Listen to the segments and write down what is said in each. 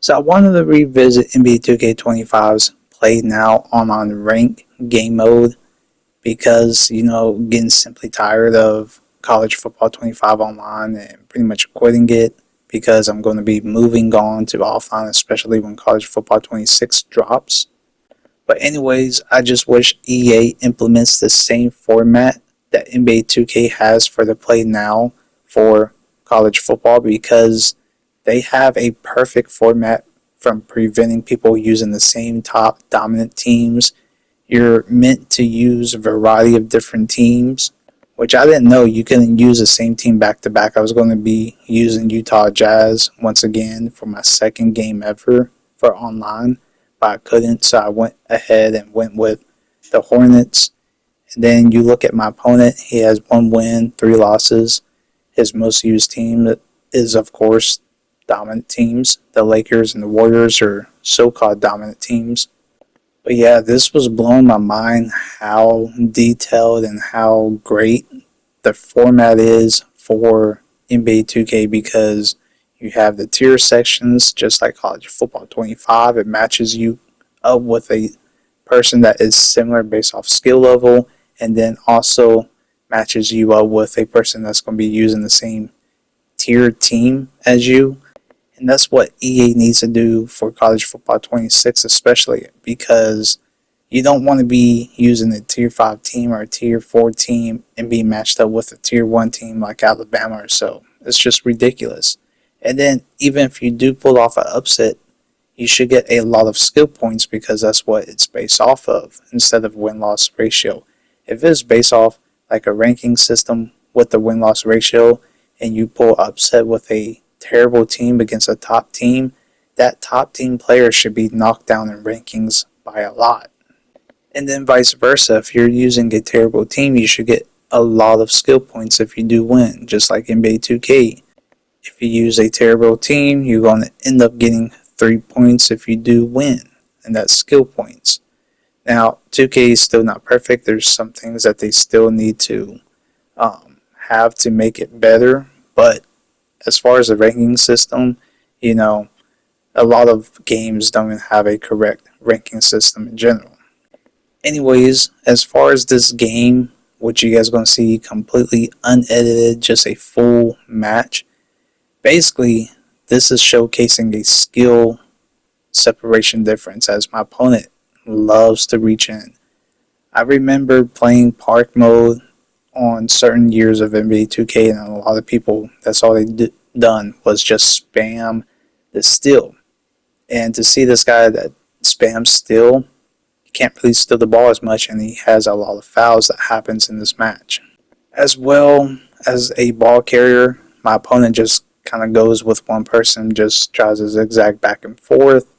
So I wanted to revisit NBA 2K25's Play Now online rank game mode because, getting simply tired of college football 25 online and pretty much quitting it because I'm going to be moving on to offline, especially when college football 26 drops. But anyways, I just wish EA implements the same format that NBA 2K has for the Play Now for college football because they have a perfect format from preventing people using the same top dominant teams. You're meant to use a variety of different teams, which I didn't know you couldn't use the same team back to back. I was going to be using Utah Jazz once again for my second game ever for online, but I couldn't, so I went ahead and went with the Hornets. And then you look at my opponent, he has 1 win, 3 losses. His most used team is, of course, dominant teams. The Lakers and the Warriors are so-called dominant teams. But yeah, this was blowing my mind how detailed and how great the format is for NBA 2K because you have the tier sections just like college football 25. It matches you up with a person that is similar based off skill level and then also matches you up with a person that's going to be using the same tier team as you. And that's what EA needs to do for college football 26 especially because you don't want to be using a tier 5 team or a tier 4 team and be matched up with a tier 1 team like Alabama or so. It's just ridiculous. And then even if you do pull off an upset, you should get a lot of skill points because that's what it's based off of instead of win-loss ratio. If it's based off like a ranking system with the win-loss ratio and you pull upset with a terrible team against a top team, that top team player should be knocked down in rankings by a lot. And then vice versa, if you're using a terrible team, you should get a lot of skill points if you do win, just like NBA 2K. If you use a terrible team, you're going to end up getting 3 points if you do win, and that's skill points. Now, 2K is still not perfect. There's some things that they still need to have to make it better, but as far as the ranking system, a lot of games don't even have a correct ranking system in general. Anyways, as far as this game, which you guys are going to see completely unedited, just a full match, basically, this is showcasing a skill separation difference as my opponent loves to reach in. I remember playing park mode on certain years of NBA 2K, and a lot of people, that's all they done was just spam the steal. And to see this guy that spams steal, he can't really steal the ball as much, and he has a lot of fouls that happens in this match. As well as a ball carrier, my opponent just kind of goes with one person, just tries to zigzag back and forth,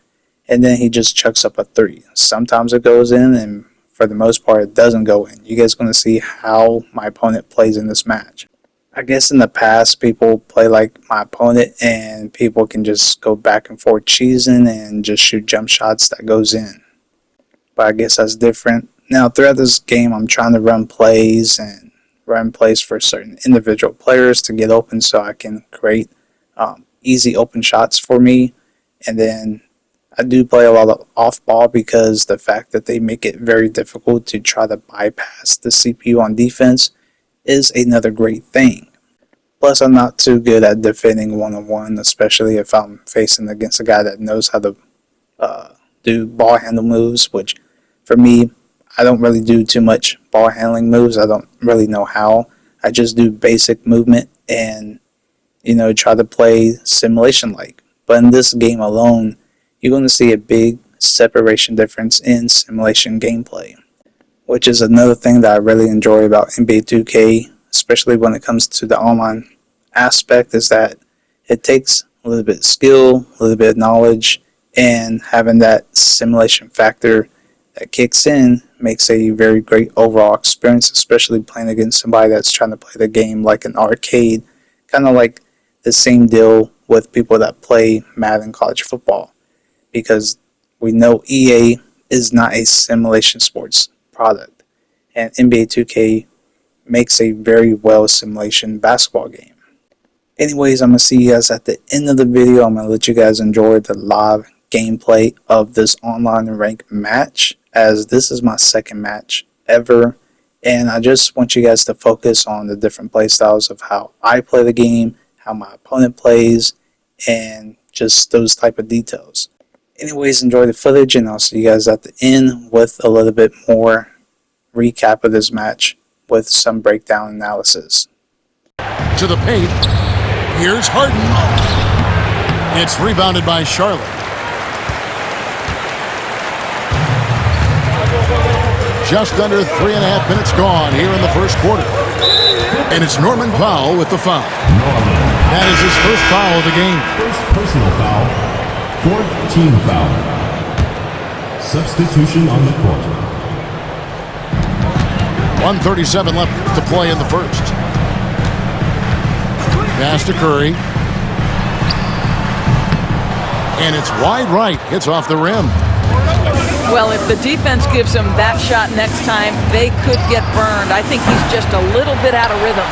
and then he just chucks up a 3. Sometimes it goes in, and for the most part, it doesn't go in. You guys are going to see how my opponent plays in this match. I guess in the past, people play like my opponent, and people can just go back and forth cheesing and just shoot jump shots that goes in. But I guess that's different. Now, throughout this game, I'm trying to run plays for certain individual players to get open so I can create easy open shots for me. And then I do play a lot of off ball because the fact that they make it very difficult to try to bypass the CPU on defense is another great thing. Plus, I'm not too good at defending one-on-one, especially if I'm facing against a guy that knows how to do ball handle moves, which for me, I don't really do too much ball handling moves. I don't really know how. I just do basic movement and, try to play simulation-like. But in this game alone, you're going to see a big separation difference in simulation gameplay, which is another thing that I really enjoy about NBA 2K, especially when it comes to the online aspect, is that it takes a little bit of skill, a little bit of knowledge, and having that simulation factor that kicks in makes a very great overall experience, especially playing against somebody that's trying to play the game like an arcade, kind of like the same deal with people that play Madden college football, because we know EA is not a simulation sports product, and NBA 2K makes a very well simulation basketball game. Anyways, I'm going to see you guys at the end of the video. I'm going to let you guys enjoy the live gameplay of this online rank match, as this is my second match ever. And I just want you guys to focus on the different play styles of how I play the game, how my opponent plays, and just those type of details. Anyways, enjoy the footage, and I'll see you guys at the end with a little bit more recap of this match with some breakdown analysis. To the paint. Here's Harden. It's rebounded by Charlotte. Just under 3.5 minutes gone here in the first quarter. And it's Norman Powell with the foul. That is his first foul of the game. First personal foul, fourth team foul. Substitution on the court. 1:37 left to play in the first. Pass to Curry. And it's wide right. Hits off the rim. Well, if the defense gives him that shot next time, they could get burned. I think he's just a little bit out of rhythm.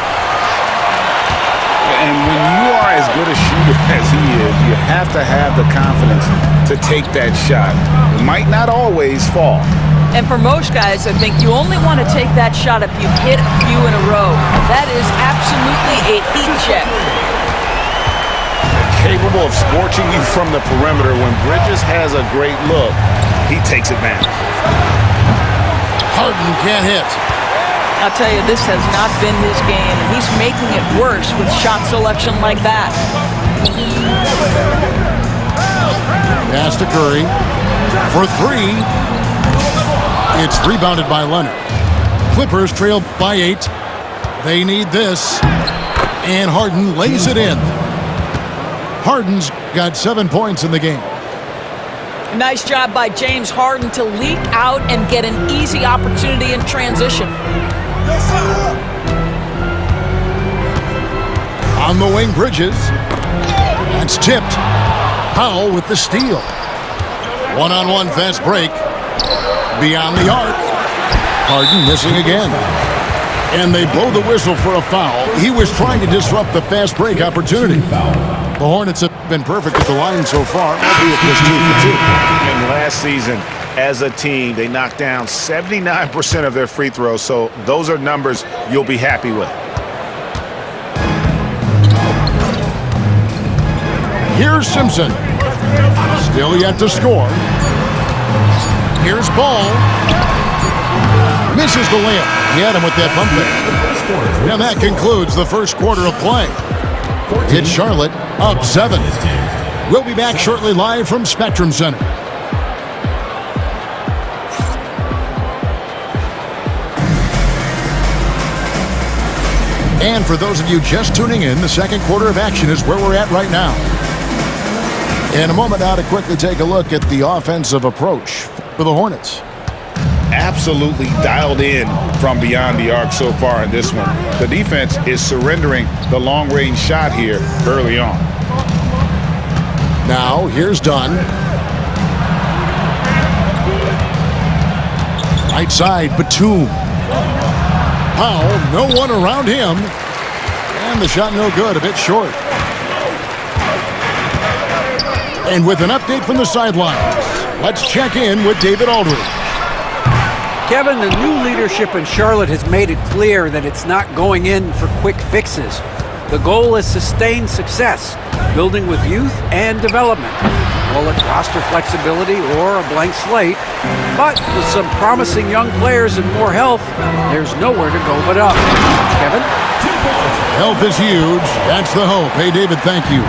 And when you are as good a shooter as he is, you have to have the confidence to take that shot. It might not always fall. And for most guys, I think you only want to take that shot if you've hit a few in a row. That is absolutely a heat check. Capable of scorching you from the perimeter. When Bridges has a great look, he takes advantage. Harden can't hit. I'll tell you, this has not been his game, and he's making it worse with shot selection like that. Pass to Curry for three. It's rebounded by Leonard. Clippers trail by 8. They need this. And Harden lays it in. Harden's got 7 points in the game. Nice job by James Harden to leak out and get an easy opportunity in transition. On the wing, Bridges. That's tipped. Powell with the steal. One-on-one fast break. Beyond the arc. Harden missing again. And they blow the whistle for a foul. He was trying to disrupt the fast break opportunity. The Hornets have been perfect at the line so far, albeit just 2 for 2. And last season, as a team, they knocked down 79% of their free throws, so those are numbers you'll be happy with. Here's Simpson. Still yet to score. Here's Ball. Misses the layup. He had him with that pump fake. And that concludes the first quarter of play. It's Charlotte up 7. We'll be back shortly live from Spectrum Center. And for those of you just tuning in, the second quarter of action is where we're at right now. In a moment now to quickly take a look at the offensive approach for the Hornets. Absolutely dialed in from beyond the arc so far in this one. The defense is surrendering the long-range shot here early on. Now, here's Dunn. Right side, Batum. Powell, no one around him. And the shot no good, a bit short. And with an update from the sidelines, let's check in with David Aldridge. Kevin, the new leadership in Charlotte has made it clear that it's not going in for quick fixes. The goal is sustained success, building with youth and development. Call it roster flexibility or a blank slate. But with some promising young players and more health, there's nowhere to go but up. Kevin? Health is huge. That's the hope. Hey, David, thank you.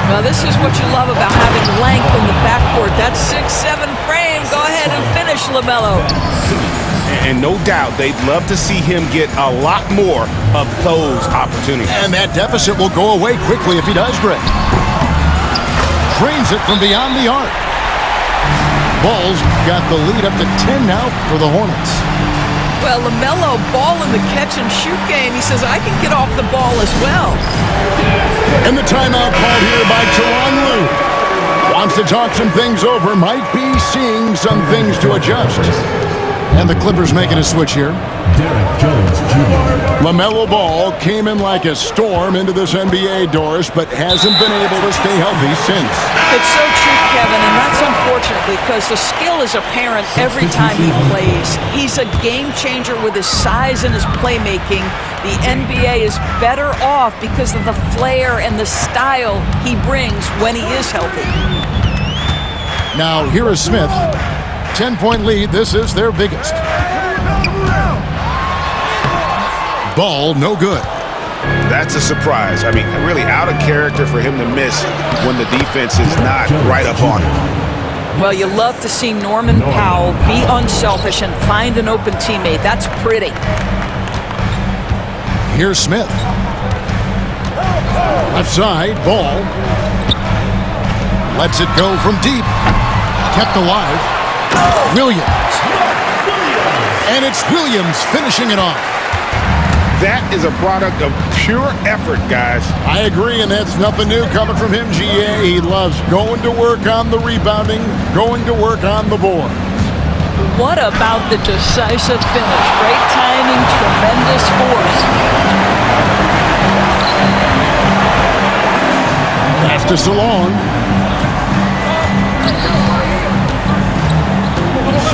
Well, this is what you love about having length in the backcourt. That 6'7" frame. Go ahead and finish, LaMelo. And no doubt they'd love to see him get a lot more of those opportunities. And that deficit will go away quickly if he does, Greg. Drains it from beyond the arc. Bulls got the lead up to 10 now for the Hornets. Well, LaMelo, ball in the catch-and-shoot game. He says, I can get off the ball as well. And the timeout called here by Tyronn Lue. Wants to talk some things over. Might be seeing some things to adjust. And the Clippers making a switch here. Derek Jones Jr. LaMelo Ball came in like a storm into this NBA, Doris, but hasn't been able to stay healthy since. It's so true, Kevin, and that's unfortunate because the skill is apparent every time he plays. He's a game changer with his size and his playmaking. The NBA is better off because of the flair and the style he brings when he is healthy. Now, here is Smith. 10-point lead. This is their biggest. Ball, no good. That's a surprise. I mean, really out of character for him to miss when the defense is not right up on him. Well, you love to see Norman Powell be unselfish and find an open teammate. That's pretty. Here's Smith. Left side, Ball. Lets it go from deep. Kept alive. Williams. And it's Williams finishing it off. That is a product of pure effort, guys. I agree, and that's nothing new coming from him, GA. He loves going to work on the rebounding, going to work on the board. What about the decisive finish? Great timing, tremendous force. Pass to Salon.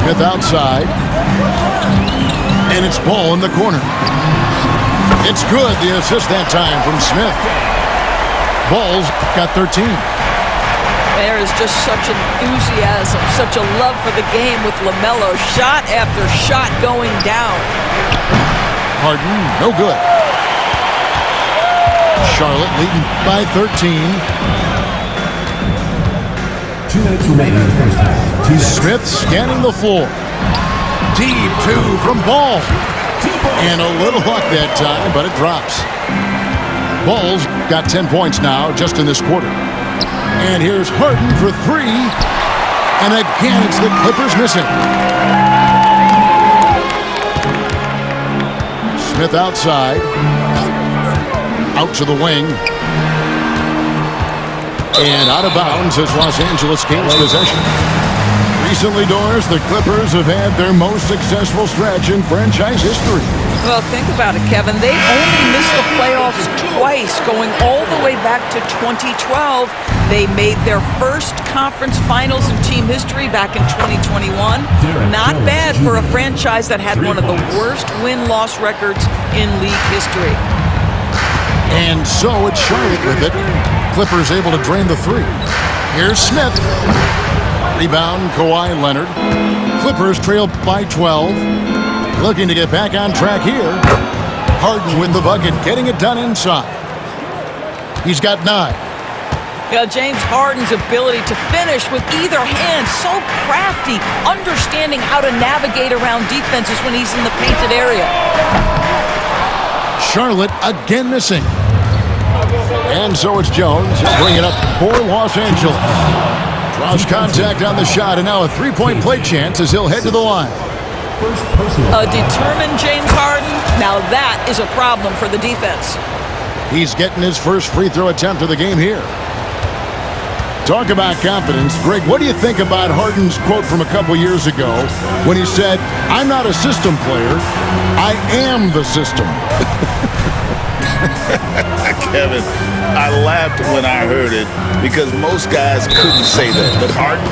Smith outside. And it's Ball in the corner. It's good, the assist that time from Smith. Ball's got 13. There is just such enthusiasm, such a love for the game with LaMelo. Shot after shot going down. Harden, no good. Charlotte leading by 13. 2 minutes remaining in the first half. Smith scanning the floor. Deep two from Ball. And a little luck that time, but it drops. Ball's got 10 points now just in this quarter. And here's Harden for 3. And again, it's the Clippers missing. Smith outside. Out to the wing. And out of bounds as Los Angeles gains possession. Recently, Doris, the Clippers have had their most successful stretch in franchise history. Well, think about it, Kevin. They only missed the playoffs twice, going all the way back to 2012. They made their first conference finals in team history back in 2021. Not bad for a franchise that had one of the worst win-loss records in league history. And so it's Charlotte with it. Clippers able to drain the 3. Here's Smith. Rebound, Kawhi Leonard. Clippers trail by 12. Looking to get back on track here. Harden with the bucket, getting it done inside. He's got 9. James Harden's ability to finish with either hand, so crafty, understanding how to navigate around defenses when he's in the painted area. Charlotte again missing. And so it's Jones. He'll bring it up for Los Angeles. Draws contact on the shot, and now a 3-point play chance as he'll head to the line. A determined James Harden. Now that is a problem for the defense. He's getting his first free throw attempt of the game here. Talk about confidence. Greg, what do you think about Harden's quote from a couple years ago when he said, "I'm not a system player, I am the system"? Kevin, I laughed when I heard it because most guys couldn't say that, but Harden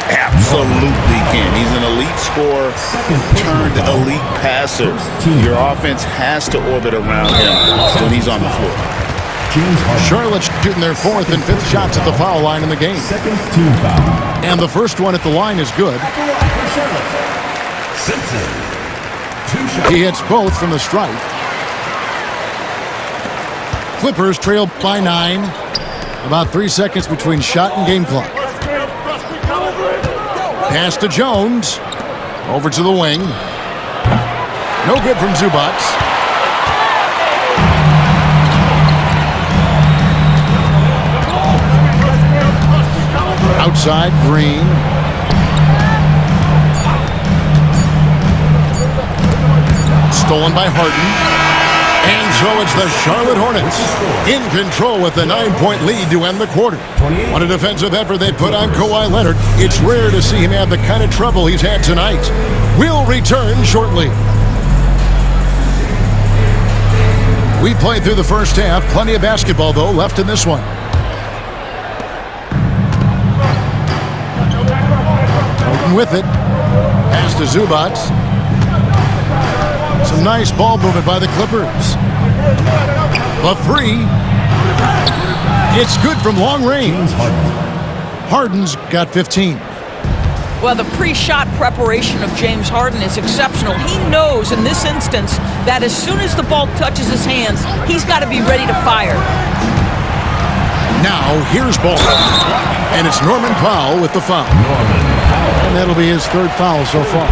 absolutely can. He's an elite scorer turned elite passer. Your offense has to orbit around him when he's on the floor. Charlotte's shooting their 4th and 5th shots at the foul line in the game. Second team foul. And the first one at the line is good. Simpson. 2 shots. He hits both from the stripe. Clippers trail by 9. About 3 seconds between shot and game clock. Pass to Jones. Over to the wing. No good from Zubac. Outside, Green. Stolen by Harden. And so it's the Charlotte Hornets in control with the 9-point lead to end the quarter. What a defensive effort they put on Kawhi Leonard. It's rare to see him have the kind of trouble he's had tonight. We'll return shortly. We played through the first half. Plenty of basketball, though, left in this one. Harden with it. Pass to Zubac. Some nice ball movement by the Clippers. The three. It's good from long range. Harden's got 15. Well, the pre-shot preparation of James Harden is exceptional. He knows in this instance that as soon as the ball touches his hands, he's got to be ready to fire. Now, here's ball. And it's Norman Powell with the foul. And that'll be his third foul so far.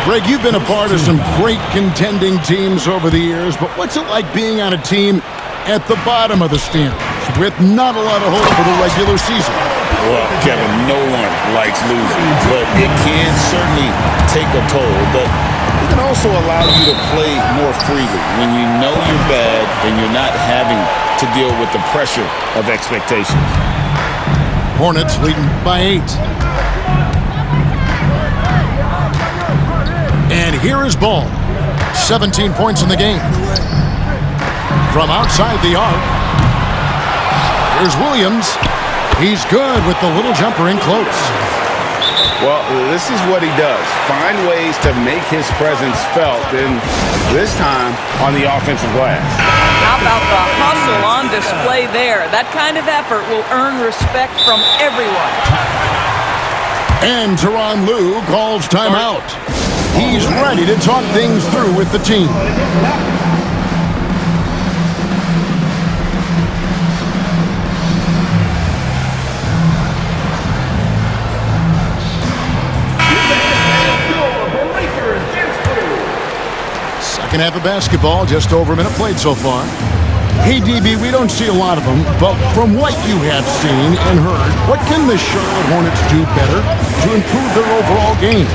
Greg, you've been a part of some great contending teams over the years, but what's it like being on a team at the bottom of the standings with not a lot of hope for the regular season? Well, Kevin, no one likes losing, but it can certainly take a toll. But it can also allow you to play more freely when you know you're bad and you're not having to deal with the pressure of expectations. Hornets leading by 8. And here is Ball. 17 points in the game. From outside the arc, here's Williams. He's good with the little jumper in close. Well, this is what he does. Find ways to make his presence felt, and this time on the offensive glass. How about the hustle on display there? That kind of effort will earn respect from everyone. And Tyronn Lue calls timeout. He's ready to talk things through with the team. Second half of basketball, just over a minute played so far. Hey, DB, we don't see a lot of them, but from what you have seen and heard, what can the Charlotte Hornets do better to improve their overall game?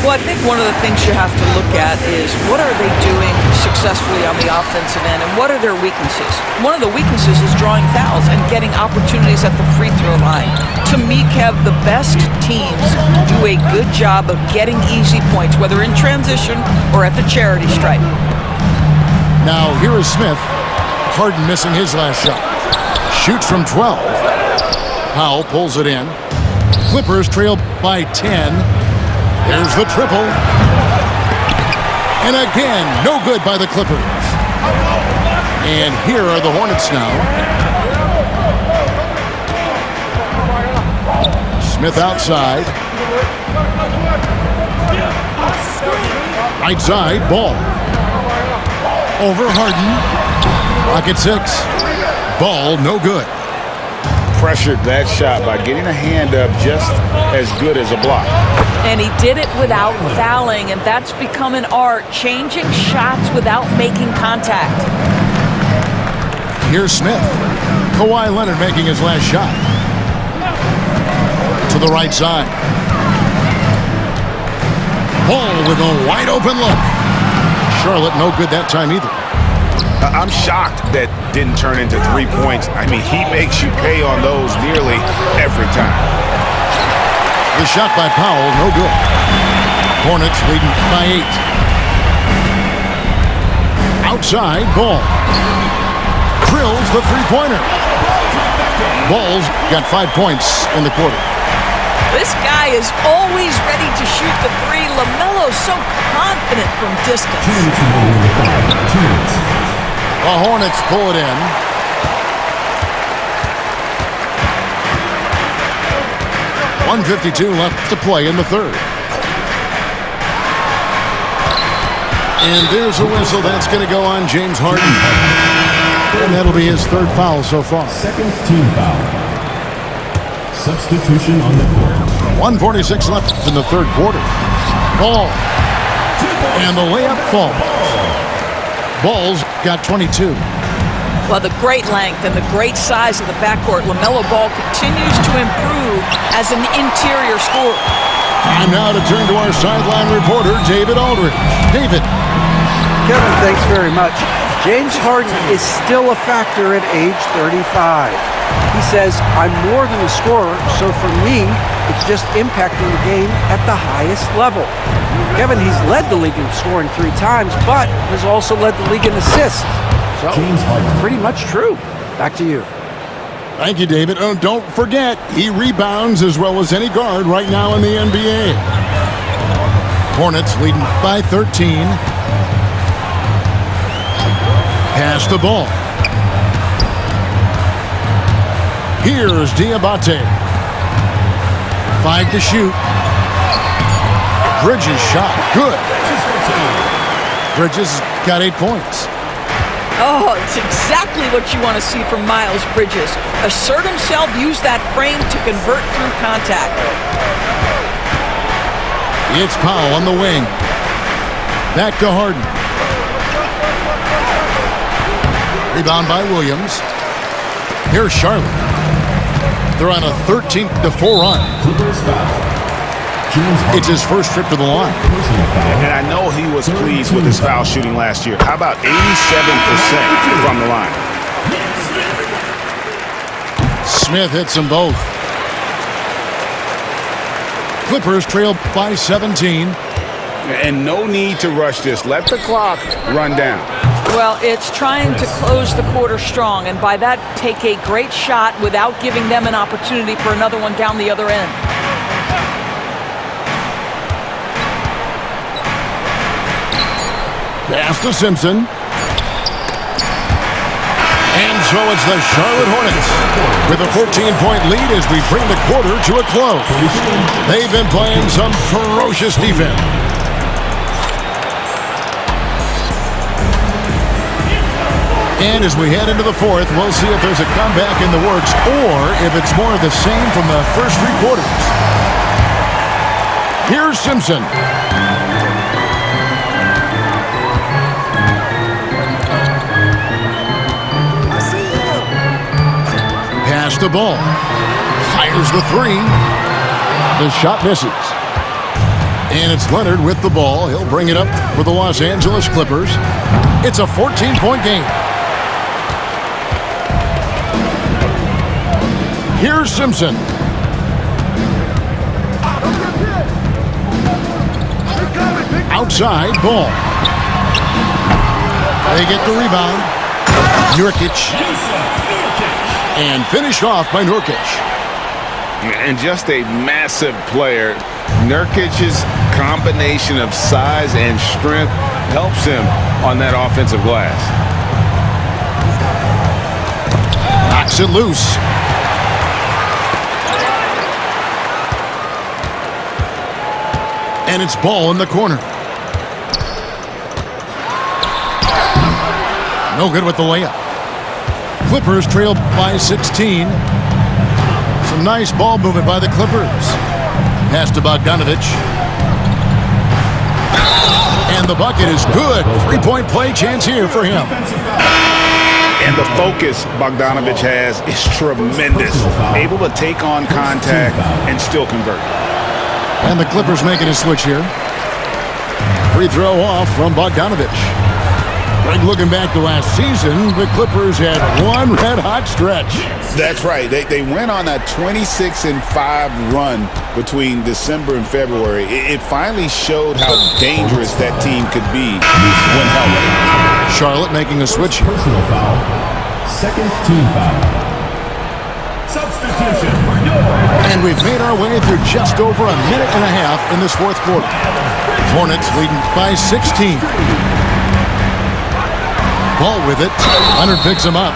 Well, I think one of the things you have to look at is what are they doing successfully on the offensive end and what are their weaknesses? One of the weaknesses is drawing fouls and getting opportunities at the free throw line. To me, Kev, the best teams do a good job of getting easy points, whether in transition or at the charity stripe. Now, here is Smith. Harden missing his last shot. Shoots from 12. Powell pulls it in. Clippers trail by 10. There's the triple. And again, no good by the Clippers. And here are the Hornets now. Smith outside. Right side, Ball. Over Harden. Rocket 6. Ball, no good. Pressured that shot by getting a hand up just as good as a block. And he did it without fouling, and that's become an art, changing shots without making contact. Here's Smith. Kawhi Leonard making his last shot. To the right side. Ball with a wide open look. Charlotte no good that time either. I'm shocked that didn't turn into 3 points. I mean, he makes you pay on those nearly every time. The shot by Powell, no good. Hornets leading by 8. Outside, Ball. Drills the three-pointer. Ball's got 5 points in the quarter. This guy is always ready to shoot the three. LaMelo's so confident from distance. The Hornets pull it in. .152 left to play in the third. And there's a whistle that's going to go on James Harden. And that'll be his third foul so far. Second team foul. Substitution on the court. 1:46 left in the third quarter. Ball. And the layup falls. Ball's got 22. Well, the great length and the great size of the backcourt, LaMelo Ball continues to improve as an interior scorer. Time now to turn to our sideline reporter, David Aldridge. David. Kevin, thanks very much. James Harden is still a factor at age 35. He says, I'm more than a scorer, so for me, it's just impacting the game at the highest level. Kevin, he's led the league in scoring 3 times, but has also led the league in assists. So So, James Harden. it's pretty much true. Back to you. Thank you, David. Oh, don't forget, he rebounds as well as any guard right now in the NBA. Hornets leading by 13. Pass the ball. Here's Diabate. 5 to shoot. Bridges shot. Good. Bridges got 8 points. Oh, it's exactly what you want to see from Miles Bridges. Assert himself, use that frame to convert through contact. It's Powell on the wing. Back to Harden. Rebound by Williams. Here's Charlotte. They're on a 13-4 run. Clippers foul. James Harden. It's his first trip to the line. Personal foul. And I know he was pleased with his foul shooting last year. How about 87% from the line? Smith hits them both. Clippers trail by 17. And no need to rush this. Let the clock run down. Well, it's trying to close the quarter strong, and by that, take a great shot without giving them an opportunity for another one down the other end. Pass to Simpson. And so it's the Charlotte Hornets with a 14-point lead as we bring the quarter to a close. They've been playing some ferocious defense. And as we head into the fourth, we'll see if there's a comeback in the works or if it's more of the same from the first 3 quarters. Here's Simpson. Pass the ball. Fires the 3. The shot misses. And it's Leonard with the ball. He'll bring it up for the Los Angeles Clippers. It's a 14-point game. Here's Simpson. Outside ball. They get the rebound. Nurkic. And finished off by Nurkic. And just a massive player. Nurkic's combination of size and strength helps him on that offensive glass. Knocks it loose. And it's ball in the corner. No good with the layup. Clippers trail by 16. Some nice ball movement by the Clippers. Pass to Bogdanovich. And the bucket is good. 3-point play chance here for him. And the focus Bogdanovich has is tremendous. Able to take on contact and still convert. And the Clippers making a switch here. Free throw off from Bogdanovich. Greg, looking back to last season, the Clippers had one red-hot stretch. That's right. They went on a 26-5 run between December and February. It finally showed how dangerous that team could be when healthy. Charlotte making a switch. Personal foul. Second team foul. Substitution for your. And we've made our way through just over a minute and a half in this fourth quarter. Hornets leading by 16. Ball with it. Leonard picks him up.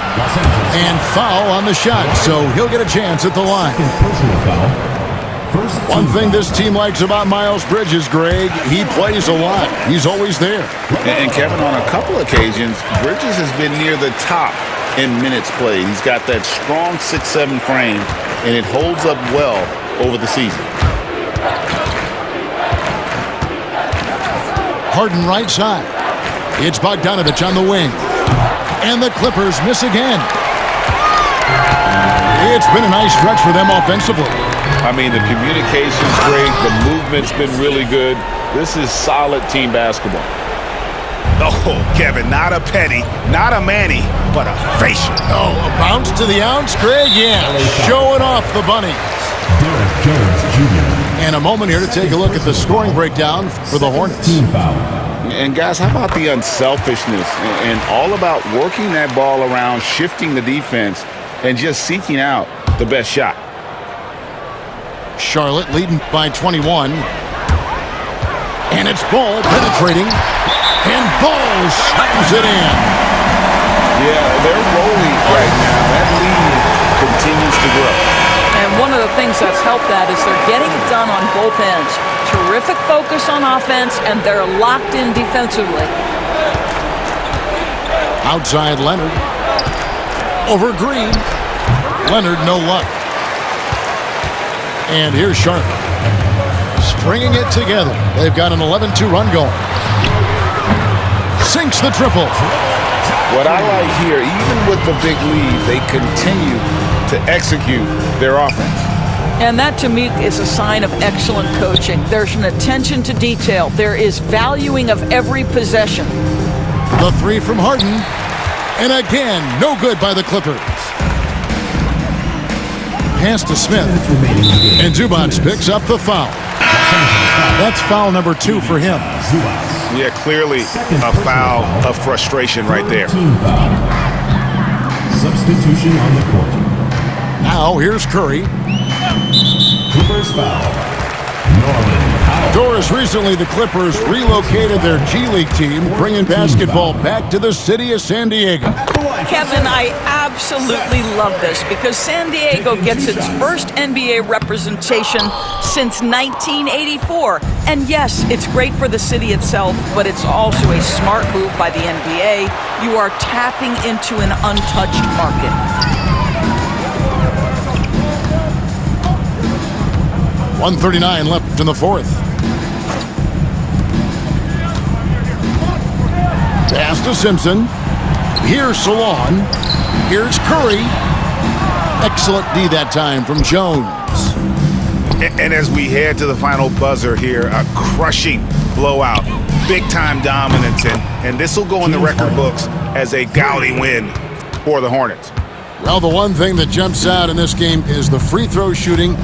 And foul on the shot, so he'll get a chance at the line. Personal foul. First One team thing this team likes about Miles Bridges, Greg, he plays a lot. He's always there. And Kevin, on a couple occasions, Bridges has been near the top in minutes played. He's got that strong 6'7" frame, and it holds up well over the season. Harden right side. It's Bogdanovich on the wing. And the Clippers miss again. It's been a nice stretch for them offensively. I mean, the communication's great. The movement's been really good. This is solid team basketball. Oh, Kevin, not a penny, not a Manny, but a facial. Oh, a bounce to the ounce, Greg? Yeah, showing off the bunny. Derek Jones Jr. And a moment here to take a look at the scoring breakdown for the Hornets. Team foul. And guys, how about the unselfishness and all about working that ball around, shifting the defense, and just seeking out the best shot? Charlotte leading by 21. And it's Ball penetrating. And Ball slams it in. Yeah, they're rolling right now. That lead continues to grow. And one of the things that's helped that is they're getting it done on both ends. Terrific focus on offense, and they're locked in defensively. Outside Leonard. Over Green. Leonard, no luck. And here's Charlotte. Stringing it together. They've got an 11-2 run going. Sinks the triple. What I like here, even with the big lead, they continue to execute their offense. And that, to me, is a sign of excellent coaching. There's an attention to detail. There is valuing of every possession. The three from Harden. And again, no good by the Clippers. Pass to Smith. And Zubac picks up the foul. That's foul number 2 for him. Yeah, clearly a foul of frustration right there. Substitution on the court. Now here's Curry. Clippers foul. Norman Powell. Doris, recently the Clippers relocated their G League team, bringing basketball back to the city of San Diego. Kevin, I absolutely love this because San Diego gets its first NBA representation since 1984. And yes, it's great for the city itself, but it's also a smart move by the NBA. You are tapping into an untouched market. 1:39 left in the fourth. Pass to Simpson. Here's Salon. Here's Curry. Excellent D that time from Jones. And as we head to the final buzzer here, a crushing blowout, big-time dominance, and this will go in the record books as a gaudy win for the Hornets. Well, the one thing that jumps out in this game is the free throw shooting,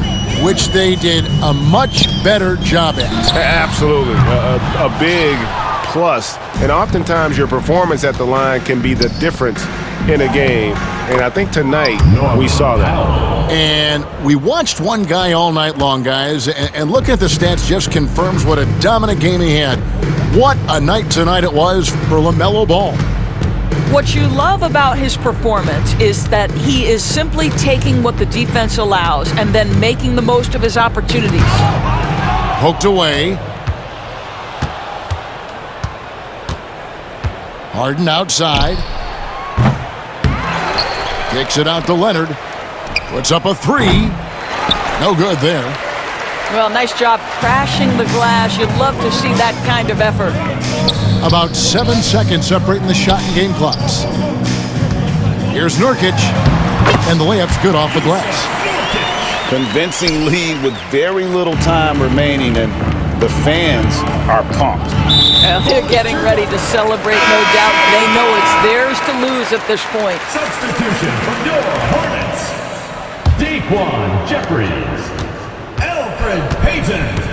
which they did a much better job at. Absolutely. A big plus. And oftentimes your performance at the line can be the difference in a game. And I think tonight we saw that. And we watched one guy all night long, guys, and looking at the stats just confirms what a dominant game he had. What a night tonight it was for LaMelo Ball. What you love about his performance is that he is simply taking what the defense allows and then making the most of his opportunities. Poked away. Harden outside. Kicks it out to Leonard. Puts up a three. No good there. Well, nice job crashing the glass. You'd love to see that kind of effort. About 7 seconds separating the shot and game clocks. Here's Nurkic. And the layup's good off the glass. Convincing lead with very little time remaining, and the fans are pumped. Well, they're getting ready to celebrate, no doubt. They know it's theirs to lose at this point. Substitution from your Hornets. Daquan Jeffries. Alfred Payton.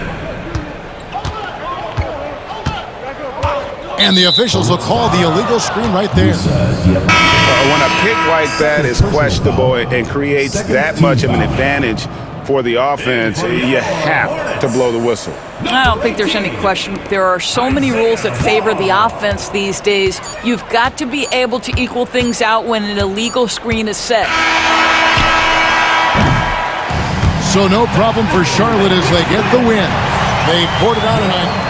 And the officials will call the illegal screen right there. When a pick like that is questionable and creates that much of an advantage for the offense, you have to blow the whistle. I don't think there's any question. There are so many rules that favor the offense these days. You've got to be able to equal things out when an illegal screen is set. So no problem for Charlotte as they get the win. They poured it out tonight.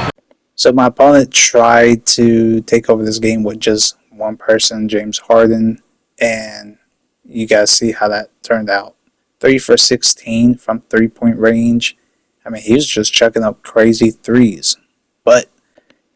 So my opponent tried to take over this game with just one person, James Harden, and you guys see how that turned out. 3 for 16 from three-point range. I mean, he was just chucking up crazy threes. But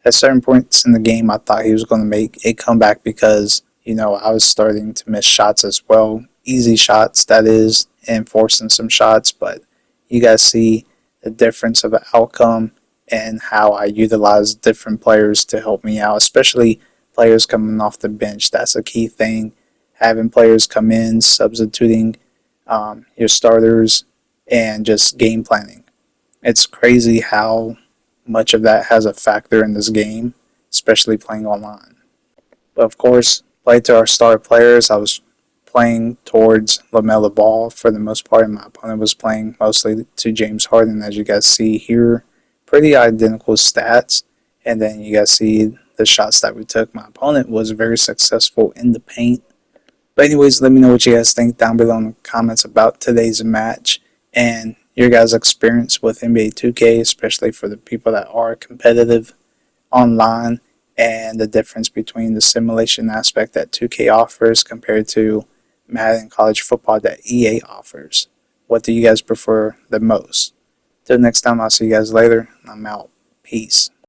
at certain points in the game, I thought he was going to make a comeback because, I was starting to miss shots as well. Easy shots, that is, and forcing some shots. But you guys see the difference of the outcome and how I utilize different players to help me out, especially players coming off the bench. That's a key thing. Having players come in, substituting your starters, and just game planning. It's crazy how much of that has a factor in this game, especially playing online. But of course, played to our star players. I was playing towards LaMelo Ball for the most part, and my opponent was playing mostly to James Harden, as you guys see here. Pretty identical stats, and then you guys see the shots that we took. My opponent was very successful in the paint. But anyways, let me know what you guys think down below in the comments about today's match and your guys' experience with NBA 2K, especially for the people that are competitive online, and the difference between the simulation aspect that 2K offers compared to Madden College Football that EA offers. What do you guys prefer the most? Till next time, I'll see you guys later. I'm out. Peace.